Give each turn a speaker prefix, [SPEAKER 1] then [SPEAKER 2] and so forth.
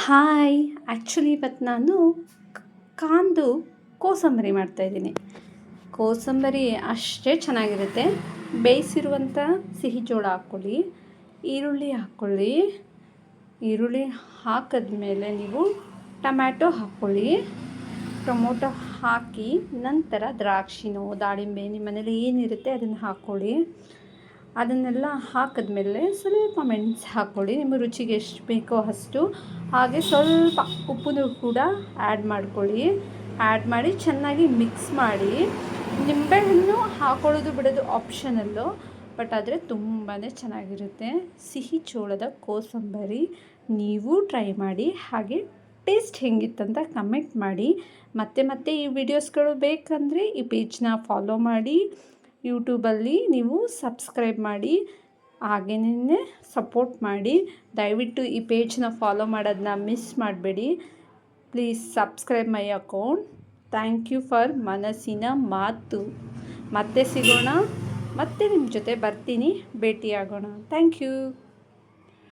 [SPEAKER 1] Hi actually ಇವತ್ತು ನಾನು ಕಾಂದು ಕೋಸಂಬರಿ ಮಾಡ್ತಾಯಿದ್ದೀನಿ. ಕೋಸಂಬರಿ ಅಷ್ಟೇ ಚೆನ್ನಾಗಿರುತ್ತೆ. ಬೇಯಿಸಿರುವಂಥ ಸಿಹಿ ಜೋಳ ಹಾಕ್ಕೊಳ್ಳಿ, ಈರುಳ್ಳಿ ಹಾಕ್ಕೊಳ್ಳಿ. ಈರುಳ್ಳಿ ಹಾಕಿದ್ಮೇಲೆ ನೀವು ಟೊಮ್ಯಾಟೊ ಹಾಕ್ಕೊಳ್ಳಿ. ಟೊಮೊಟೊ ಹಾಕಿ ನಂತರ ದ್ರಾಕ್ಷಿನೋ ದಾಳಿಂಬೆ ನಿಮ್ಮ ಮನೇಲಿ ಏನಿರುತ್ತೆ ಅದನ್ನು ಹಾಕ್ಕೊಳ್ಳಿ. ಅದನ್ನೆಲ್ಲ ಹಾಕಿದ್ಮೇಲೆ ಸ್ವಲ್ಪ ಮೆಣಸು ಹಾಕ್ಕೊಳ್ಳಿ, ನಿಮ್ಮ ರುಚಿಗೆ ಎಷ್ಟು ಬೇಕೋ ಅಷ್ಟು. ಹಾಗೆ ಸ್ವಲ್ಪ ಉಪ್ಪನ್ನು ಕೂಡ ಆ್ಯಡ್ ಮಾಡ್ಕೊಳ್ಳಿ. ಆ್ಯಡ್ ಮಾಡಿ ಚೆನ್ನಾಗಿ ಮಿಕ್ಸ್ ಮಾಡಿ. ನಿಂಬೆಹಣ್ಣು ಹಾಕೊಳ್ಳೋದು ಬಿಡೋದು ಆಪ್ಷನಲ್ಲು, ಬಟ್ ಆದರೆ ತುಂಬಾ ಚೆನ್ನಾಗಿರುತ್ತೆ. ಸಿಹಿ ಜೋಳದ ಕೋಸಂಬರಿ ನೀವು ಟ್ರೈ ಮಾಡಿ. ಹಾಗೆ ಟೇಸ್ಟ್ ಹೆಂಗಿತ್ತಂತ ಕಮೆಂಟ್ ಮಾಡಿ. ಮತ್ತೆ ಈ ವಿಡಿಯೋಸ್ಗಳು ಬೇಕಂದರೆ ಈ ಪೇಜ್ನ ಫಾಲೋ ಮಾಡಿ. ಯೂಟ್ಯೂಬಲ್ಲಿ ನೀವು ಸಬ್ಸ್ಕ್ರೈಬ್ ಮಾಡಿ, ಹಾಗೆಯೇ ಸಪೋರ್ಟ್ ಮಾಡಿ. ದಯವಿಟ್ಟು ಈ ಪೇಜ್ನ ಫಾಲೋ ಮಾಡೋದನ್ನ ಮಿಸ್ ಮಾಡಬೇಡಿ. Please subscribe my account. Thank you for ಮನಸ್ಸಿನ ಮಾತು. ಮತ್ತೆ ಸಿಗೋಣ, ಮತ್ತೆ ನಿಮ್ಮ ಜೊತೆ ಬರ್ತೀನಿ, ಭೇಟಿಯಾಗೋಣ. Thank you.